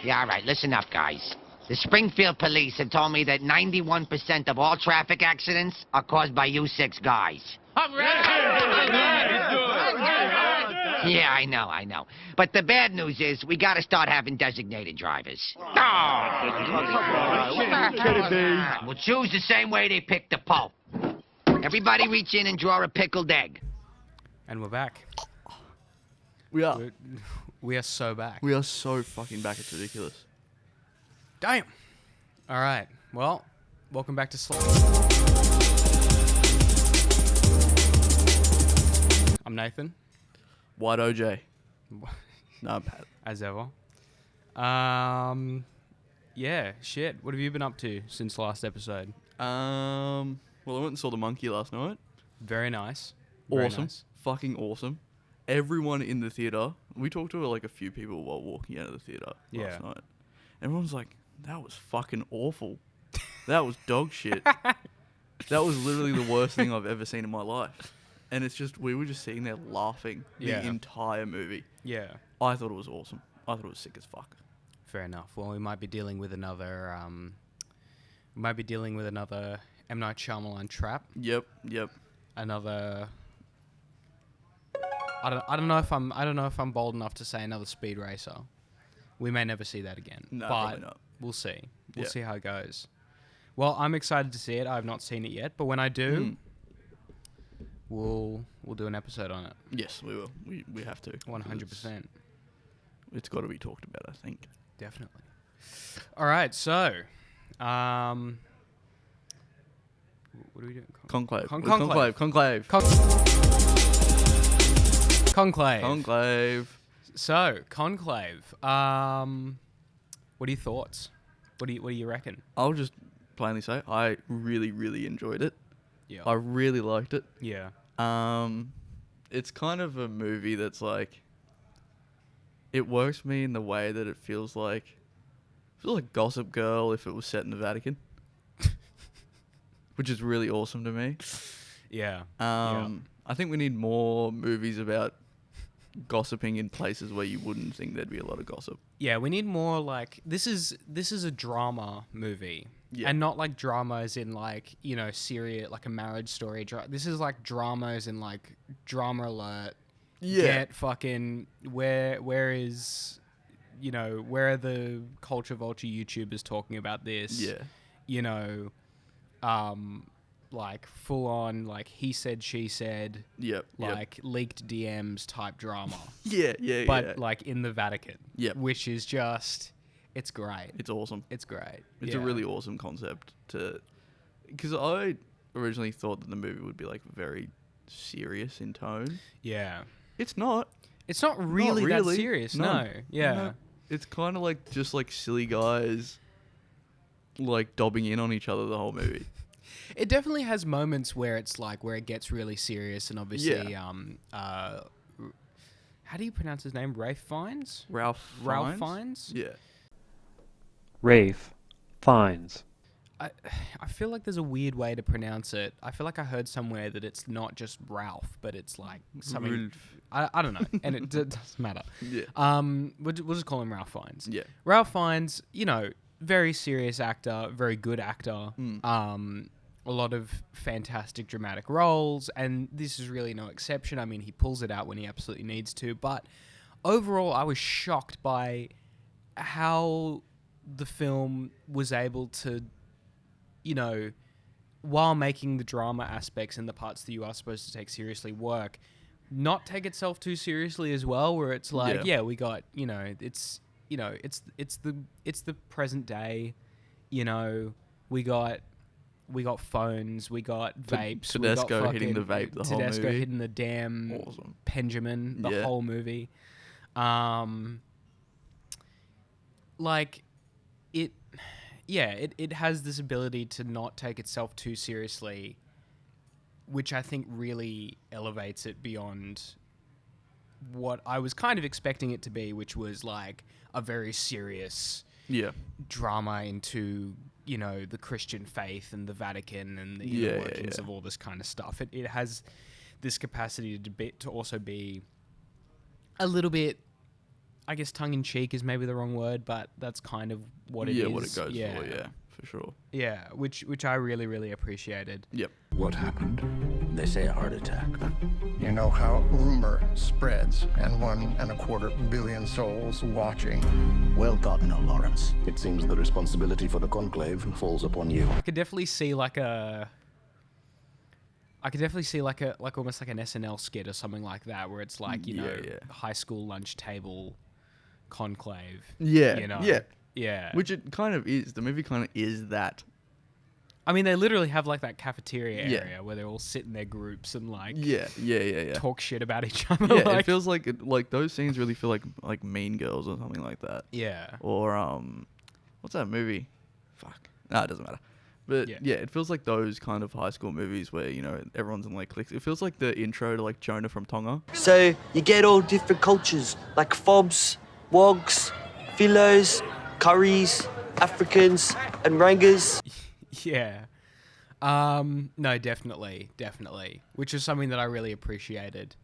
Yeah, all right, listen up, guys. The Springfield police have told me that 91% of all traffic accidents are caused by you 6 guys. Yeah, I know. But the bad news is we gotta start having designated drivers. We'll choose the same way they picked the Pope. Everybody reach in and draw a pickled egg. And we're back. We are. We are so back. We are so fucking back. It's ridiculous. Damn. All right. Well, welcome back to Slates. I'm Nathan. White OJ. No, Pat. As ever. Yeah, shit. What have you been up to since last episode? Well, I went and saw The Monkey last night. Very nice. Very Awesome. nice. Fucking awesome. Everyone in the theater. We talked to like a few people while walking out of the theater last night. Everyone's like, that was fucking awful. That was dog shit. That was literally the worst thing I've ever seen in my life. And it's just, we were just sitting there laughing the entire movie. Yeah. I thought it was awesome. I thought it was sick as fuck. Fair enough. Well, we might be dealing with another M. Night Shyamalan trap. Yep. Another. I don't know if I'm bold enough to say another Speed Racer. We may never see that again. No, but probably not. We'll see. We'll see how it goes. Well, I'm excited to see it. I've not seen it yet, but when I do, we'll do an episode on it. Yes, we will. We have to. 100%. It's got to be talked about, I think. Definitely. All right, so what are we doing? Conclave. Conclave. So, Conclave. What are your thoughts? What do you reckon? I'll just plainly say I really, really enjoyed it. Yeah. I really liked it. Yeah. It's kind of a movie that's like, it works for me in the way that it feels like Gossip Girl if it was set in the Vatican, which is really awesome to me. Yeah. I think we need more movies about gossiping in places where you wouldn't think there'd be a lot of gossip. Yeah, we need more like this is a drama movie. Yeah. And not like dramas in like, serious like a marriage story. This is like dramas in like drama alert. Yeah. Get fucking where is where are the Culture Vulture YouTubers talking about this? Yeah. Like full on like he said she said. Yep. Like leaked DMs type drama. Yeah. But like in the Vatican. Yep. Which is just, it's great. It's awesome. It's great. It's a really awesome concept because I originally thought that the movie would be like very serious in tone. Yeah. It's not. It's not really that serious. No. Yeah. No. It's kind of like just like silly guys like dobbing in on each other the whole movie. It definitely has moments where it's like where it gets really serious and obviously how do you pronounce his name? Ralph Fiennes? Ralph Fiennes? Yeah. Rafe Fiennes. I feel like there's a weird way to pronounce it. I feel like I heard somewhere that it's not just Ralph, but it's like something. I don't know, and it doesn't matter. Yeah. We'll just call him Ralph Fiennes. Yeah. Ralph Fiennes, very serious actor, very good actor. A lot of fantastic dramatic roles, and this is really no exception. I mean, he pulls it out when he absolutely needs to, but overall, I was shocked by how the film was able to, while making the drama aspects and the parts that you are supposed to take seriously work, not take itself too seriously as well, where it's like, we got, it's the present day, we got phones, we got vapes. Tedesco hitting the vape the whole movie. Tedesco hitting the damn Benjamin the whole movie. It has this ability to not take itself too seriously, which I think really elevates it beyond what I was kind of expecting it to be, which was like a very serious drama into the Christian faith and the Vatican and the inner workings of all this kind of stuff. It has this capacity to also be a little bit, I guess tongue-in-cheek is maybe the wrong word, but that's kind of what it is. Yeah, what it goes for, yeah, for sure. Yeah, which I really, really appreciated. Yep. What happened? They say a heart attack. You know how rumor spreads, and 1.25 billion souls watching. Well done, no, Lawrence. It seems the responsibility for the Conclave falls upon you. I could definitely see like almost like an SNL skit or something like that, where it's like, you know, high school lunch table conclave. Yeah, you know? Yeah. Which it kind of is. The movie kind of is that. I mean, they literally have like that cafeteria area where they all sit in their groups and like talk shit about each other. Yeah, like, it feels like those scenes really feel like Mean Girls or something like that. Yeah. Or what's that movie? Fuck. Nah, it doesn't matter. But yeah, it feels like those kind of high school movies where, you know, everyone's in like cliques. It feels like the intro to like Jonah from Tonga. So you get all different cultures, like fobs, wogs, philos, curries, Africans, and Rangers. Yeah. No, definitely. Which is something that I really appreciated.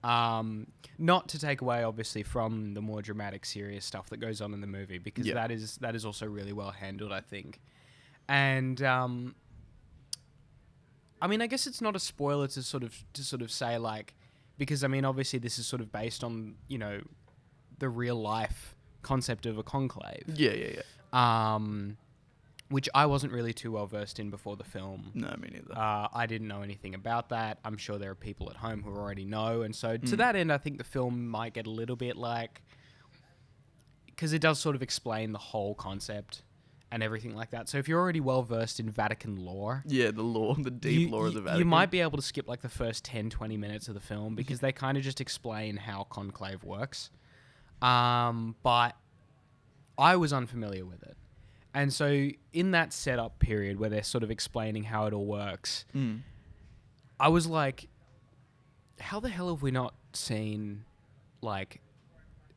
Not to take away, obviously, from the more dramatic, serious stuff that goes on in the movie, because that is also really well handled, I think. And I mean, I guess it's not a spoiler to sort of say, like, because I mean, obviously, this is sort of based on, you know, the real life concept of a conclave. Yeah. Which I wasn't really too well versed in before the film. No, me neither. I didn't know anything about that. I'm sure there are people at home who already know. And so to that end, I think the film might get a little bit like... Because it does sort of explain the whole concept and everything like that. So if you're already well versed in Vatican lore... Yeah, the deep lore of the Vatican. You might be able to skip like the first 10, 20 minutes of the film because they kind of just explain how conclave works. But I was unfamiliar with it. And so in that setup period where they're sort of explaining how it all works, I was like, how the hell have we not seen, like,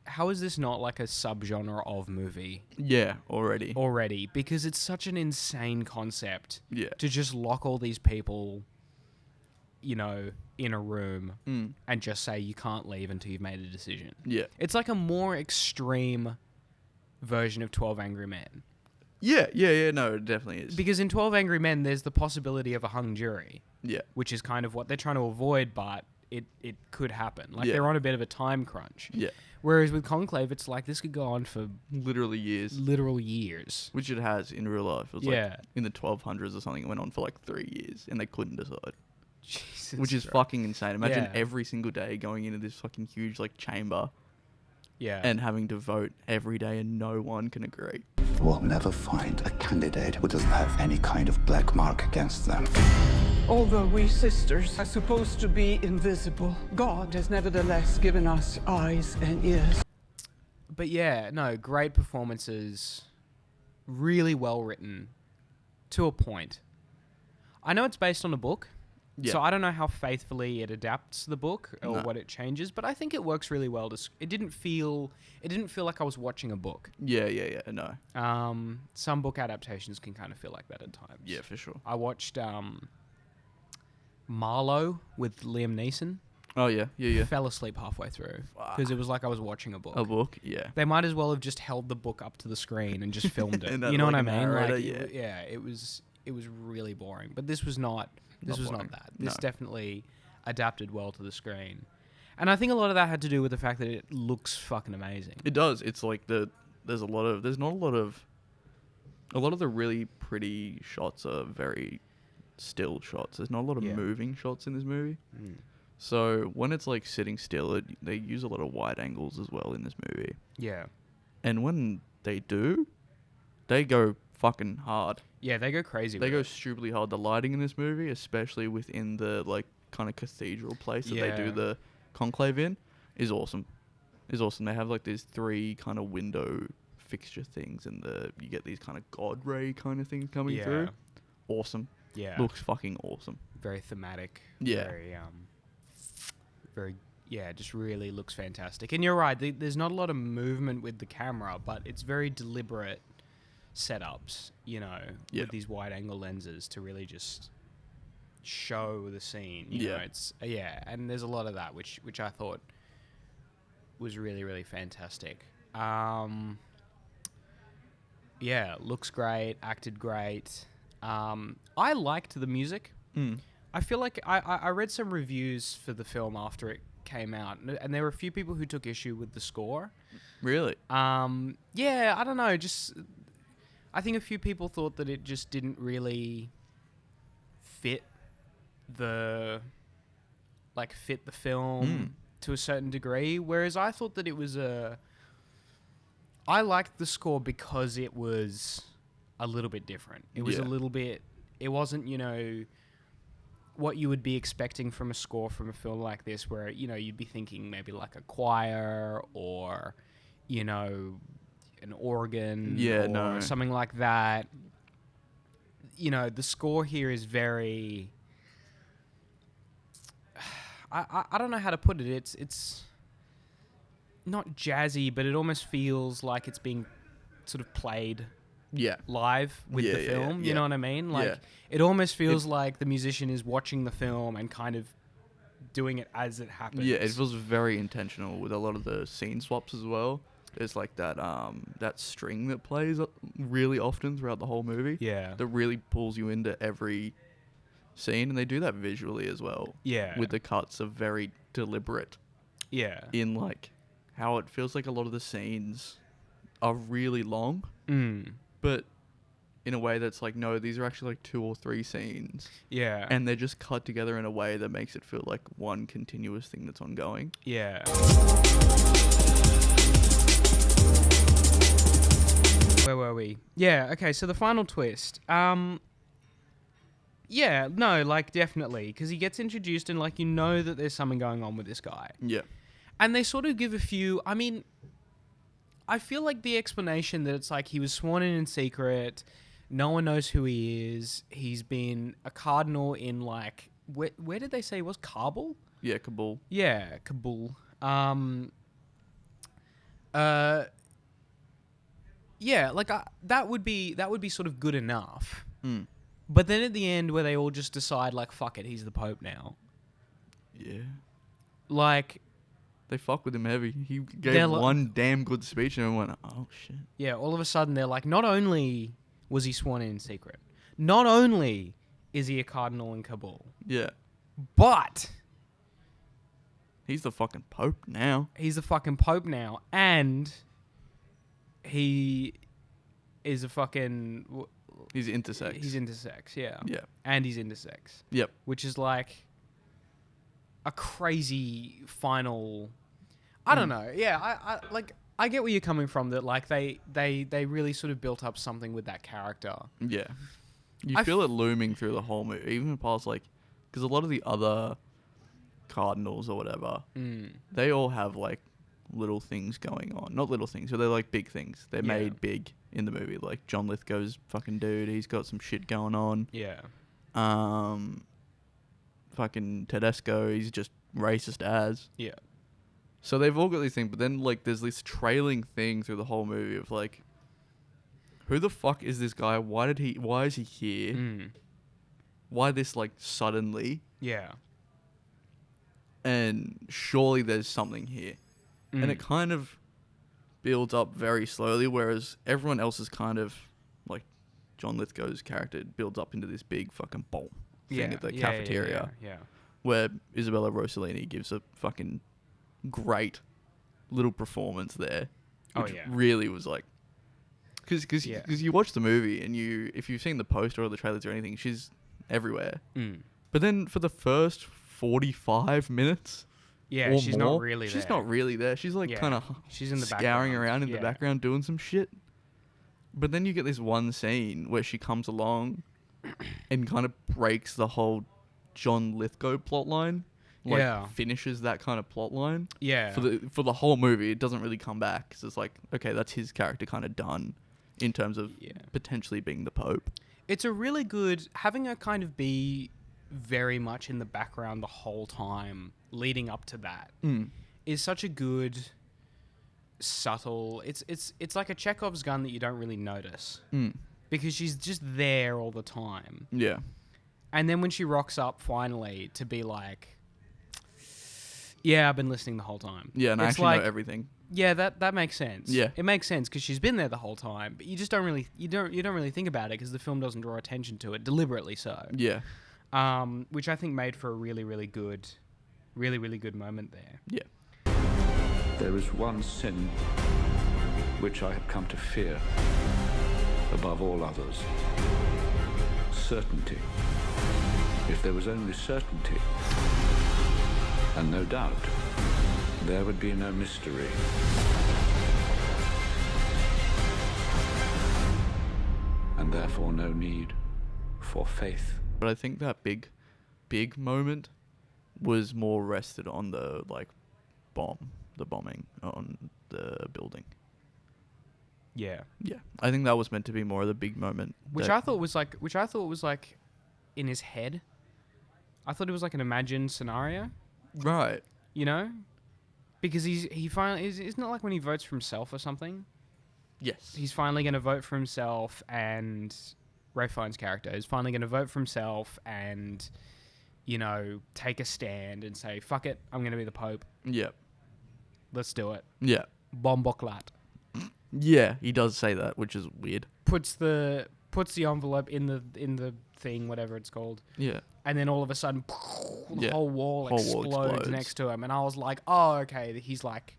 how is this not like a subgenre of movie? Yeah, already. Because it's such an insane concept to just lock all these people, you know, in a room and just say you can't leave until you've made a decision. Yeah. It's like a more extreme version of 12 Angry Men. Yeah, no, it definitely is. Because in 12 Angry Men, there's the possibility of a hung jury. Yeah. Which is kind of what they're trying to avoid, but it could happen. Like, they're on a bit of a time crunch. Yeah. Whereas with Conclave, it's like, this could go on for... Literal years. Which it has in real life. It was like in the 1200s or something, it went on for like 3 years, and they couldn't decide. Jesus Which is Christ. fucking insane. Imagine every single day going into this fucking huge, like, chamber... and having to vote every day and no one can agree. We'll never find a candidate who doesn't have any kind of black mark against them. Although we sisters are supposed to be invisible, God has nevertheless given us eyes and ears. But yeah, no, great performances, really well written, to a point. I know it's based on a book, so I don't know how faithfully it adapts the book or what it changes, but I think it works really well. It didn't feel like I was watching a book. Yeah, no. Some book adaptations can kind of feel like that at times. Yeah, for sure. I watched Marlowe with Liam Neeson. Oh, yeah. Fell asleep halfway through because it was like I was watching a book. A book, yeah. They might as well have just held the book up to the screen and just filmed it. You know what I mean? Like, it was really boring. But this was not. This was not that. This definitely adapted well to the screen. And I think a lot of that had to do with the fact that it looks fucking amazing. It does. It's like there's not a lot of the really pretty shots are very still shots. There's not a lot of moving shots in this movie. So when it's like sitting still, they use a lot of wide angles as well in this movie. Yeah. And when they do, they go fucking hard. Yeah, they go crazy. They go stupidly hard. The lighting in this movie, especially within the like kind of cathedral place that they do the conclave in, is awesome. They have like these 3 kind of window fixture things, and you get these kind of god ray kind of things coming through. Awesome. Yeah. Looks fucking awesome. Very thematic. Yeah. Very just really looks fantastic. And you're right. There's not a lot of movement with the camera, but it's very deliberate setups, you know, with these wide angle lenses to really just show the scene. You know, it's and there's a lot of that which I thought really, really fantastic. Yeah, looks great, acted great. I liked the music. I feel like I read some reviews for the film after it came out, and there were a few people who took issue with the score. Really? Yeah, I don't know. Just, I think a few people thought that it just didn't really fit the film to a certain degree. Whereas I thought that it was I liked the score because it was a little bit different. It was a little bit. It wasn't, what you would be expecting from a score from a film like this, where, you'd be thinking maybe like a choir or, an organ or something like that. The score here is very... I don't know how to put it. It's not jazzy, but it almost feels like it's being sort of played live with the film. You know what I mean? Like, it almost feels like the musician is watching the film and kind of doing it as it happens. Yeah, it feels very intentional with a lot of the scene swaps as well. There's like that string that plays really often throughout the whole movie. Yeah. That really pulls you into every scene, and they do that visually as well. Yeah. With the cuts are very deliberate. Yeah. In like how it feels like a lot of the scenes are really long. But in a way that's like, no, these are actually like 2 or 3 scenes. Yeah. And they're just cut together in a way that makes it feel like one continuous thing that's ongoing. Yeah. Where were we? Yeah, okay, so the final twist. Yeah, no, like, definitely. Because he gets introduced and, like, that there's something going on with this guy. Yeah. And they sort of give a few... I mean, I feel like the explanation that it's like he was sworn in secret, no one knows who he is, he's been a cardinal in, like... Where did they say he was? Kabul? Yeah, Kabul. Yeah, Kabul. Yeah, like, that would be sort of good enough. But then at the end, where they all just decide, like, fuck it, he's the Pope now. Yeah. Like... They fuck with him heavy. He gave one damn good speech and everyone went, oh, shit. Yeah, all of a sudden, they're like, not only was he sworn in secret, not only is he a cardinal in Kabul. Yeah. But... He's the fucking Pope now. He's the fucking Pope now. And... He is a fucking... He's intersex. He's intersex, yeah. Yeah. And he's intersex. Yep. Which is like a crazy final... I don't know. Yeah, I get where you're coming from, that like they really sort of built up something with that character. Yeah. You feel it looming through the whole movie, even past like... Because a lot of the other cardinals or whatever, they all have like little things going on. Not little things, but they're like big things. They're made big in the movie. Like John Lithgow's fucking dude, he's got some shit going on. Yeah. Fucking Tedesco, he's just racist as. Yeah. So they've all got these things, but then like there's this trailing thing through the whole movie of like, who the fuck is this guy? Why is he here? Why this like suddenly? Yeah. And surely there's something here. And it kind of builds up very slowly, whereas everyone else is kind of like John Lithgow's character builds up into this big fucking boom thing at the cafeteria. Yeah. Where Isabella Rossellini gives a fucking great little performance there. Which really was like... Because you watch the movie and if you've seen the poster or the trailers or anything, she's everywhere. But then for the first 45 minutes... Yeah, she's more, not really there. She's not really there. She's like kind of she's in the scouring around in the background doing some shit. But then you get this one scene where she comes along and kind of breaks the whole John Lithgow plotline. Like finishes that kind of plotline. Yeah. For the whole movie, it doesn't really come back because it's like, okay, that's his character kind of done in terms of potentially being the Pope. It's a really good having her kind of be very much in the background the whole time leading up to that is such a good subtle it's like a Chekhov's gun that you don't really notice because she's just there all the time. Yeah. And then when she rocks up finally to be like, Yeah, I've been listening the whole time. Yeah, and I It's actually know everything. Yeah, that makes sense. Yeah. It makes sense because she's been there the whole time, but you just don't really you don't really think about it because the film doesn't draw attention to it deliberately so. Yeah. Which I think made for a really good moment there. Yeah. There is one sin which I have come to fear above all others. Certainty. If there was only certainty, and no doubt, there would be no mystery. And therefore no need for faith. But I think that big moment was more rested on the bombing on the building. Yeah. Yeah, I think that was meant to be more of the big moment. Which I thought was like in his head. I thought it was like an imagined scenario. Right. You know? Because he finally isn't it like when he votes for himself or something? Yes. He's finally going to vote for himself, and Ralph Fiennes' character is finally going to vote for himself and, you know, take a stand and say, fuck it, I'm going to be the Pope. Yep. Let's do it. Yeah. Bomboklat. Yeah, he does say that, which is weird. Puts the envelope in the thing, whatever it's called. Yeah. And then all of a sudden, the whole wall explodes next to him. And I was like, oh, okay. He's like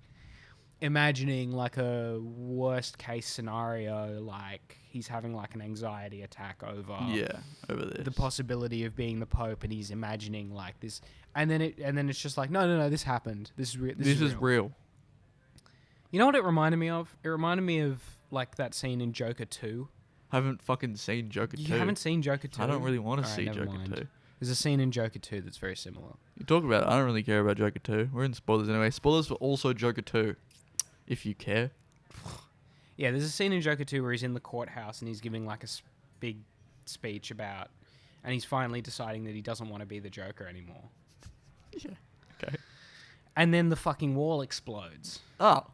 imagining like a worst case scenario, like he's having like an anxiety attack over this. The possibility of being the Pope, and he's imagining like this. And then it's just like, no, this happened. This is real. You know what it reminded me of? It reminded me of like that scene in Joker 2. I haven't fucking seen Joker 2. You haven't seen Joker 2? I don't really want to see Joker 2. There's a scene in Joker 2 that's very similar. You talk about it. I don't really care about Joker 2. We're in spoilers anyway. Spoilers for also Joker 2, if you care. Yeah, there's a scene in Joker 2 where he's in the courthouse and he's giving like a big speech about... And he's finally deciding that he doesn't want to be the Joker anymore. Yeah, okay. And then the fucking wall explodes. Oh.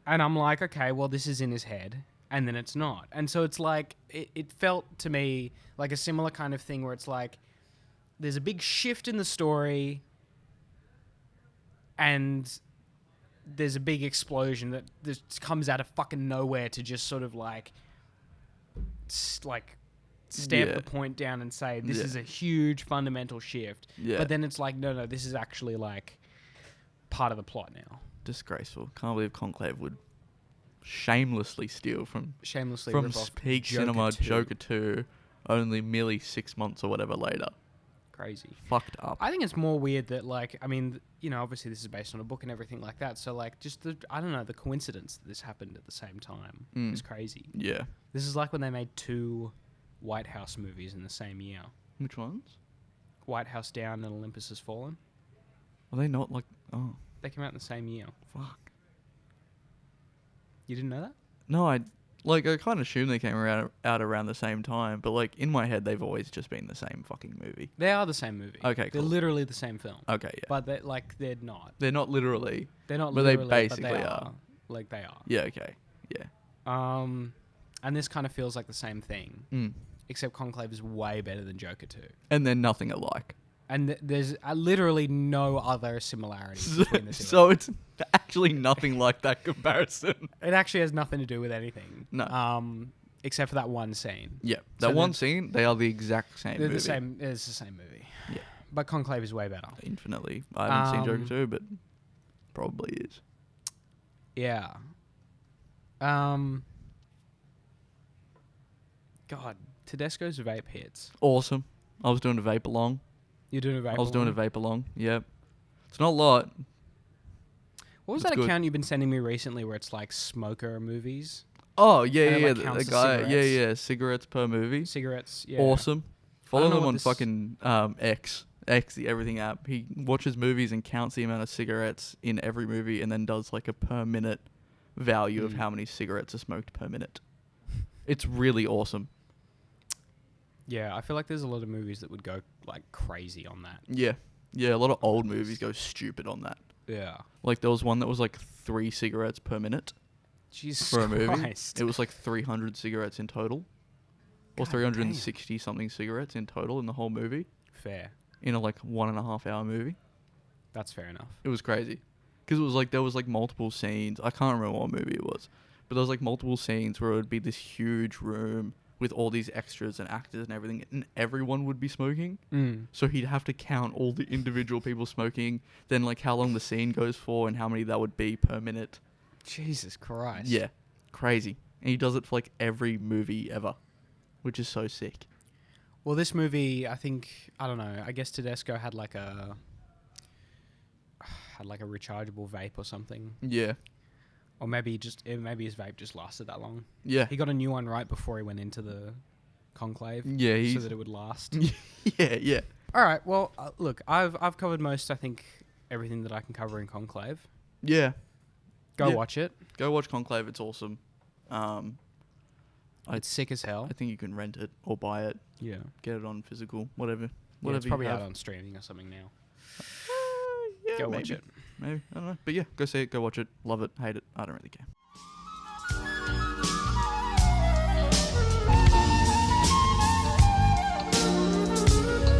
And I'm like, okay, well, this is in his head. And then it's not. And so it's like, it felt to me like a similar kind of thing where it's like, there's a big shift in the story and there's a big explosion that just comes out of fucking nowhere to just sort of like stamp the point down and say, this is a huge fundamental shift. Yeah. But then it's like, no, this is actually like part of the plot now. Disgraceful. Can't believe Conclave would shamelessly steal from rip off Peak Cinema Joker 2 only merely 6 months or whatever later. Crazy. Fucked up. I think it's more weird that, like, I mean, you know, obviously this is based on a book and everything like that, so, like, just the coincidence that this happened at the same time is crazy. Yeah. This is like when they made 2 White House movies in the same year. Which ones? White House Down and Olympus Has Fallen. Are they not like... Oh. They came out in the same year. Fuck. You didn't know that? No, I kind of assumed they came out around the same time, but, like, in my head, they've always just been the same fucking movie. They are the same movie. Okay, cool. They're literally the same film. Okay, yeah. But they're not. They're not literally. They're not but literally, they basically but they are. Like, they are. Yeah, okay. Yeah. And this kind of feels like the same thing. Except Conclave is way better than Joker 2. And they're nothing alike. And there's literally no other similarities between the two. So it's actually nothing like that comparison. It actually has nothing to do with anything. No. Except for that one scene. Yeah. That one scene, they are the exact same movie. It's the same movie. Yeah. But Conclave is way better. Infinitely. I haven't seen Joker 2, but probably is. Yeah. God. Tedesco's vape hits. Awesome. I was doing a vape along. You're doing a vape along? I was doing a vape along, yep. It's not a lot. What was that account you've been sending me recently where it's like smoker movies? Oh, yeah. Like The guy, cigarettes per movie. Cigarettes, yeah. Awesome. Follow him on this... fucking X, the everything app. He watches movies and counts the amount of cigarettes in every movie and then does like a per minute value of how many cigarettes are smoked per minute. It's really awesome. Yeah, I feel like there's a lot of movies that would go like crazy on that. Yeah. Yeah, a lot of old movies go stupid on that. Yeah. Like there was one that was like 3 cigarettes per minute. Jesus for a movie. Christ. It was like 300 cigarettes in total. Or 360 something cigarettes in total in the whole movie. Fair. In a like 1.5 hour movie. That's fair enough. It was crazy. Because it was like, there was like multiple scenes. I can't remember what movie it was. But there was like multiple scenes where it would be this huge room with all these extras and actors and everything. And everyone would be smoking. So he'd have to count all the individual people smoking. Then like how long the scene goes for and how many that would be per minute. Jesus Christ. Yeah. Crazy. And he does it for like every movie ever. Which is so sick. Well, this movie, I think, I don't know. I guess Tedesco had like a rechargeable vape or something. Yeah. Or maybe maybe his vape just lasted that long. Yeah. He got a new one right before he went into the Conclave. Yeah, so that it would last. yeah. All right. Well, look, I've covered most. I think everything that I can cover in Conclave. Yeah. Go watch it. Go watch Conclave. It's awesome. It's sick as hell. I think you can rent it or buy it. Yeah. Get it on physical. Whatever. Yeah, it's probably you out have. on streaming or something now. Yeah, Go maybe. watch it. Maybe. I don't know. But yeah, go see it. Go watch it. Love it. Hate it. I don't really care.